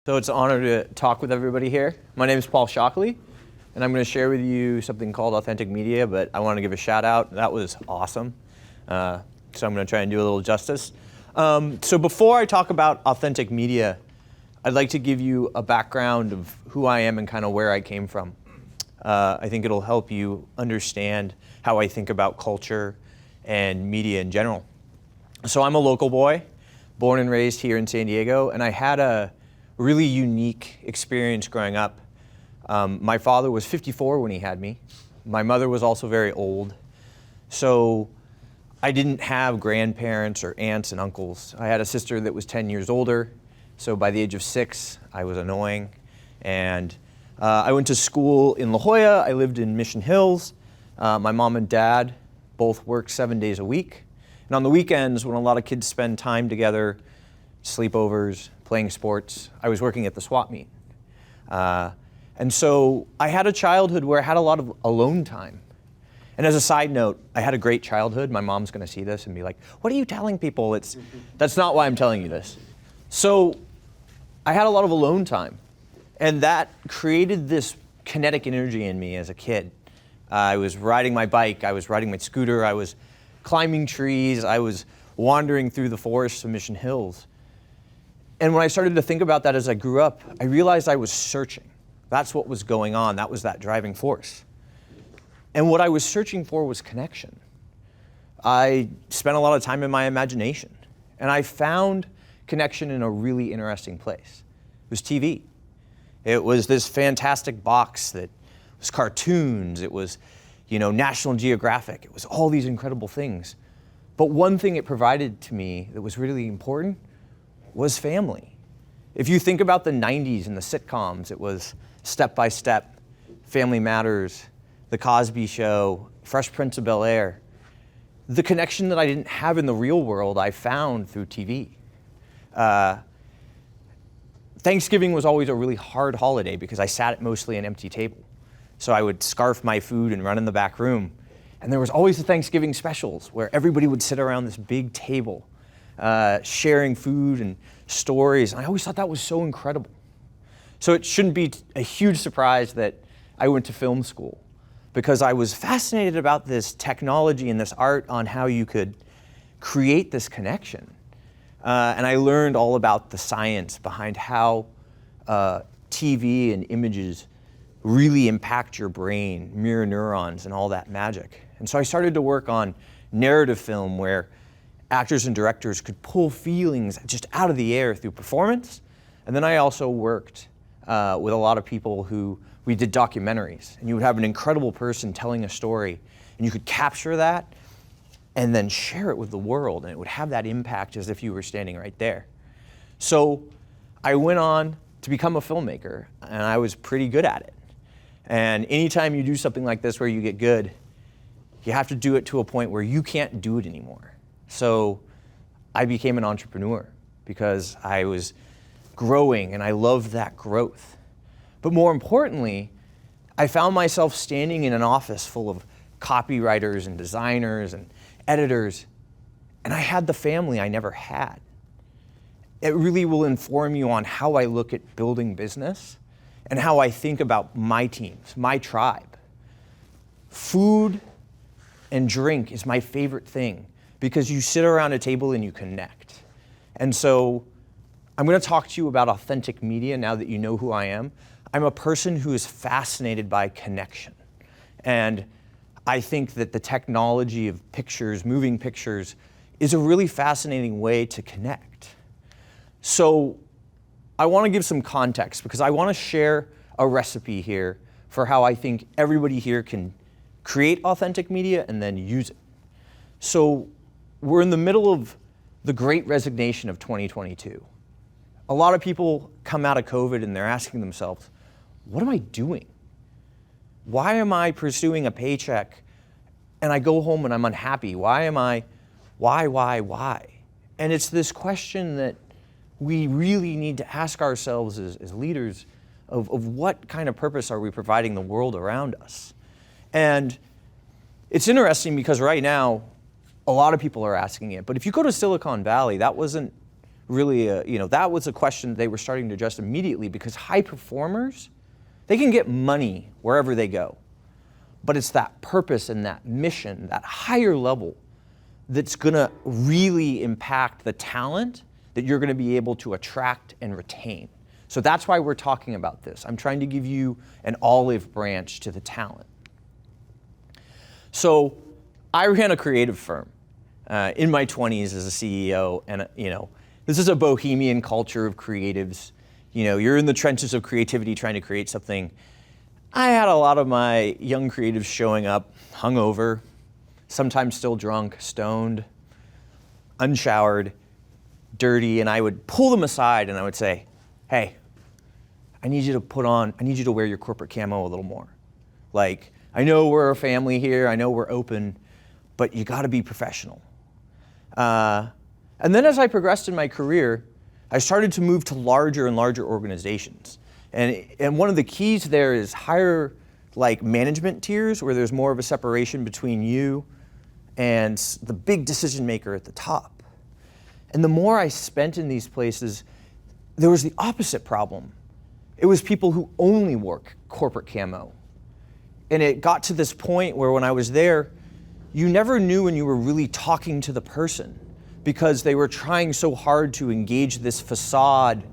So it's an honor to talk with everybody here. My name is Paul Shockley, and I'm going to share with you something called Authentic Media, but I want to give a shout out. That was awesome. So I'm going to try and do a little justice. So before I talk about Authentic Media, I'd like to give you a background of who I am and kind of where I came from. I think it'll help you understand how I think about culture and media in general. So I'm a local boy, born and raised here in San Diego, and I had a really unique experience growing up. My father was 54 when he had me. My mother was also very old. So I didn't have grandparents or aunts and uncles. I had a sister that was 10 years older. So by the age of 6, I was annoying. And I went to school in La Jolla. I lived in Mission Hills. My mom and dad both worked 7 days a week. And on the weekends, when a lot of kids spend time together, sleepovers, playing sports, I was working at the swap meet. And so I had a childhood where I had a lot of alone time. And as a side note, I had a great childhood. My mom's gonna see this and be like, what are you telling people? That's not why I'm telling you this. So I had a lot of alone time. And that created this kinetic energy in me as a kid. I was riding my bike, I was riding my scooter, I was climbing trees, I was wandering through the forests of Mission Hills. And when I started to think about that as I grew up, I realized I was searching. That's what was going on. That was that driving force. And what I was searching for was connection. I spent a lot of time in my imagination, and I found connection in a really interesting place. It was TV. It was this fantastic box that was cartoons. It was, National Geographic. It was all these incredible things. But one thing it provided to me that was really important was family. If you think about the 90s and the sitcoms, it was Step by Step, Family Matters, The Cosby Show, Fresh Prince of Bel-Air. The connection that I didn't have in the real world, I found through TV. Thanksgiving was always a really hard holiday because I sat at mostly an empty table. So I would scarf my food and run in the back room. And there was always the Thanksgiving specials where everybody would sit around this big table, sharing food and stories. And I always thought that was so incredible. So it shouldn't be a huge surprise that I went to film school because I was fascinated about this technology and this art on how you could create this connection. And I learned all about the science behind how TV and images really impact your brain, mirror neurons and all that magic. And so I started to work on narrative film where actors and directors could pull feelings just out of the air through performance. And then I also worked with a lot of people we did documentaries. And you would have an incredible person telling a story, and you could capture that and then share it with the world, and it would have that impact as if you were standing right there. So I went on to become a filmmaker, and I was pretty good at it. And anytime you do something like this where you get good, you have to do it to a point where you can't do it anymore. So I became an entrepreneur because I was growing and I loved that growth. But more importantly, I found myself standing in an office full of copywriters and designers and editors, and I had the family I never had. It really will inform you on how I look at building business and how I think about my teams, my tribe. Food and drink is my favorite thing because you sit around a table and you connect. And so I'm going to talk to you about authentic media now that you know who I am. I'm a person who is fascinated by connection. And I think that the technology of pictures, moving pictures, is a really fascinating way to connect. So I want to give some context because I want to share a recipe here for how I think everybody here can create authentic media and then use it. So we're in the middle of the great resignation of 2022. A lot of people come out of COVID and they're asking themselves, what am I doing? Why am I pursuing a paycheck and I go home and I'm unhappy? Why? And it's this question that we really need to ask ourselves as leaders of what kind of purpose are we providing the world around us? And it's interesting because right now, a lot of people are asking it. But if you go to Silicon Valley, that wasn't really, that was a question they were starting to address immediately, because high performers, they can get money wherever they go. But it's that purpose and that mission, that higher level, that's gonna really impact the talent that you're gonna be able to attract and retain. So that's why we're talking about this. I'm trying to give you an olive branch to the talent. So I ran a creative firm in my 20s as a CEO, and this is a bohemian culture of creatives. You're in the trenches of creativity trying to create something. I had a lot of my young creatives showing up hungover, sometimes still drunk, stoned, unshowered, dirty, and I would pull them aside and I would say, hey, I need you to wear your corporate camo a little more. Like, I know we're a family here, I know we're open, but you gotta be professional. And then as I progressed in my career, I started to move to larger and larger organizations. And one of the keys there is higher management tiers, where there's more of a separation between you and the big decision maker at the top. And the more I spent in these places, there was the opposite problem. It was people who only wore corporate camo. And it got to this point where when I was there, you never knew when you were really talking to the person, because they were trying so hard to engage this facade.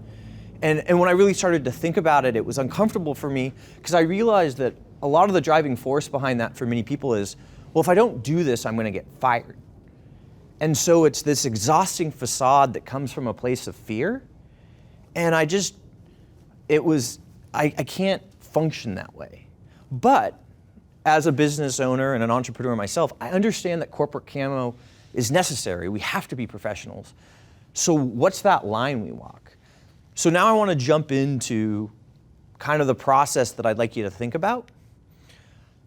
And when I really started to think about it, it was uncomfortable for me, because I realized that a lot of the driving force behind that for many people is, well, if I don't do this, I'm gonna get fired. And so it's this exhausting facade that comes from a place of fear. And I can't function that way. But as a business owner and an entrepreneur myself, I understand that corporate camo is necessary. We have to be professionals. So what's that line we walk? So now I want to jump into kind of the process that I'd like you to think about.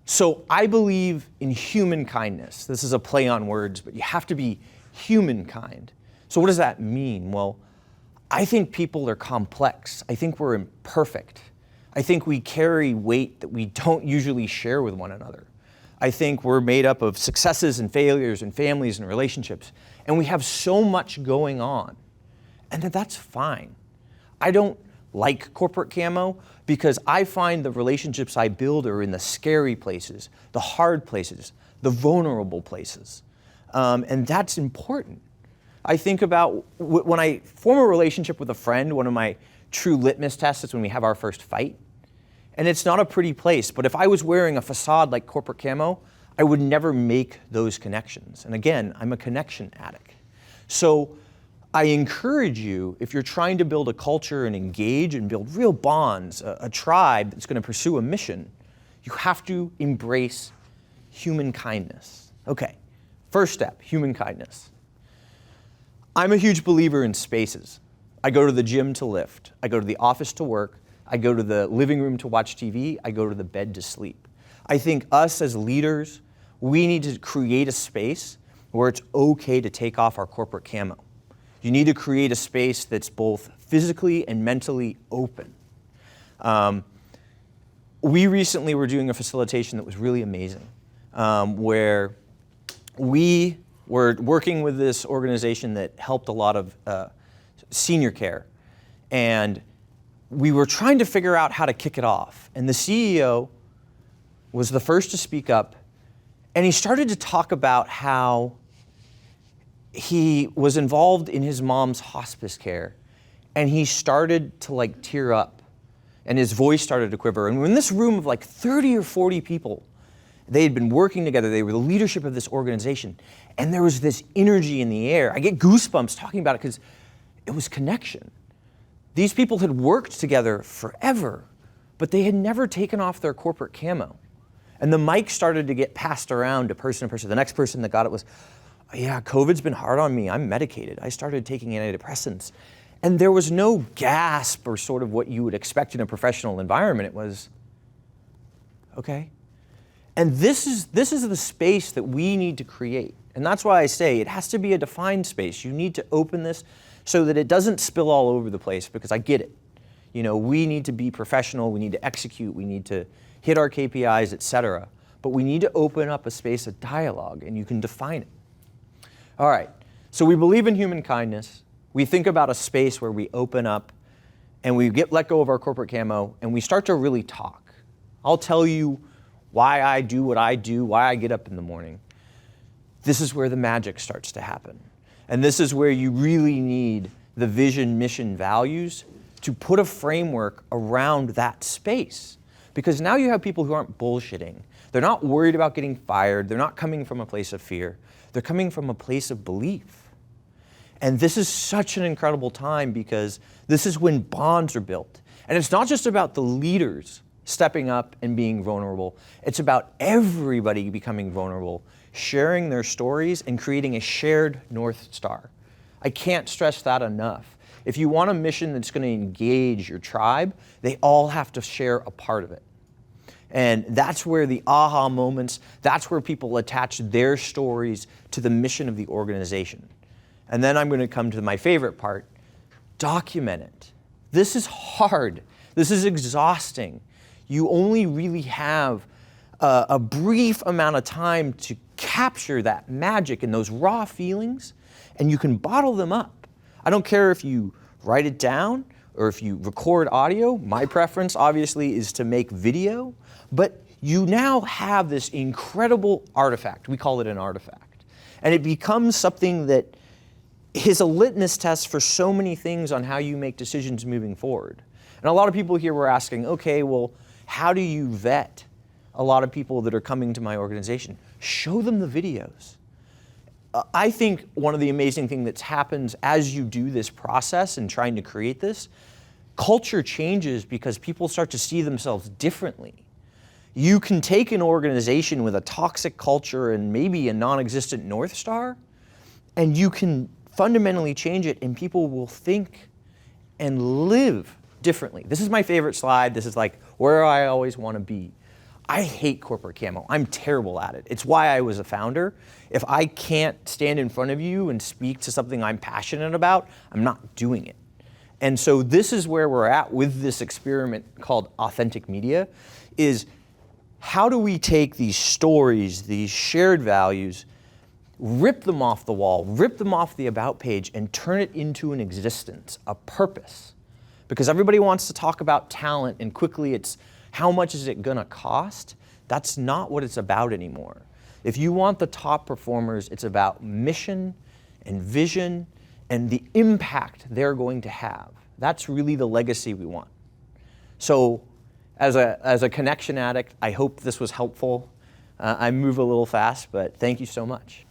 So I believe in human kindness. This is a play on words, but you have to be humankind. So what does that mean? Well, I think people are complex. I think we're imperfect. I think we carry weight that we don't usually share with one another. I think we're made up of successes and failures and families and relationships, and we have so much going on, and that's fine. I don't like corporate camo because I find the relationships I build are in the scary places, the hard places, the vulnerable places, and that's important. I think about when I form a relationship with a friend, one of my true litmus tests is when we have our first fight. And it's not a pretty place, but if I was wearing a facade like corporate camo, I would never make those connections. And again, I'm a connection addict. So I encourage you, if you're trying to build a culture and engage and build real bonds, a tribe that's gonna pursue a mission, you have to embrace human kindness. Okay, first step, human kindness. I'm a huge believer in spaces. I go to the gym to lift. I go to the office to work. I go to the living room to watch TV. I go to the bed to sleep. I think us as leaders, we need to create a space where it's okay to take off our corporate camo. You need to create a space that's both physically and mentally open. We recently were doing a facilitation that was really amazing, where we were working with this organization that helped a lot of senior care. And we were trying to figure out how to kick it off. And the CEO was the first to speak up, and he started to talk about how he was involved in his mom's hospice care, and he started to tear up, and his voice started to quiver. And we're in this room of 30 or 40 people. They had been working together. They were the leadership of this organization. And there was this energy in the air. I get goosebumps talking about it because it was connection. These people had worked together forever, but they had never taken off their corporate camo. And the mic started to get passed around to person to person. The next person that got it was, yeah, COVID's been hard on me. I'm medicated. I started taking antidepressants. And there was no gasp or sort of what you would expect in a professional environment. It was, okay. And this is the space that we need to create. And that's why I say it has to be a defined space. You need to open this so that it doesn't spill all over the place, because I get it. We need to be professional, we need to execute, we need to hit our KPIs, et cetera. But we need to open up a space of dialogue, and you can define it. All right, so we believe in human kindness. We think about a space where we open up and we let go of our corporate camo and we start to really talk. I'll tell you why I do what I do, why I get up in the morning. This is where the magic starts to happen. And this is where you really need the vision, mission, values to put a framework around that space. Because now you have people who aren't bullshitting. They're not worried about getting fired. They're not coming from a place of fear. They're coming from a place of belief. And this is such an incredible time because this is when bonds are built. And it's not just about the leaders stepping up and being vulnerable. It's about everybody becoming vulnerable, sharing their stories and creating a shared North Star. I can't stress that enough. If you want a mission that's going to engage your tribe, they all have to share a part of it. And that's where the aha moments, that's where people attach their stories to the mission of the organization. And then I'm going to come to my favorite part, document it. This is hard. This is exhausting. You only really have a brief amount of time to capture that magic and those raw feelings, and you can bottle them up. I don't care if you write it down or if you record audio. My preference, obviously, is to make video, but you now have this incredible artifact. We call it an artifact. And it becomes something that is a litmus test for so many things on how you make decisions moving forward. And a lot of people here were asking, okay, well, how do you vet a lot of people that are coming to my organization? Show them the videos. I think one of the amazing things that happens as you do this process and trying to create this, culture changes because people start to see themselves differently. You can take an organization with a toxic culture and maybe a non-existent North Star, and you can fundamentally change it, and people will think and live differently. This is my favorite slide. This is like where I always want to be. I hate corporate camo. I'm terrible at it. It's why I was a founder. If I can't stand in front of you and speak to something I'm passionate about, I'm not doing it. And so this is where we're at with this experiment called Authentic Media, is how do we take these stories, these shared values, rip them off the wall, rip them off the about page, and turn it into an existence, a purpose. Because everybody wants to talk about talent, and quickly it's how much is it gonna cost? That's not what it's about anymore. If you want the top performers, it's about mission and vision and the impact they're going to have. That's really the legacy we want. So as a connection addict, I hope this was helpful. I move a little fast, but thank you so much.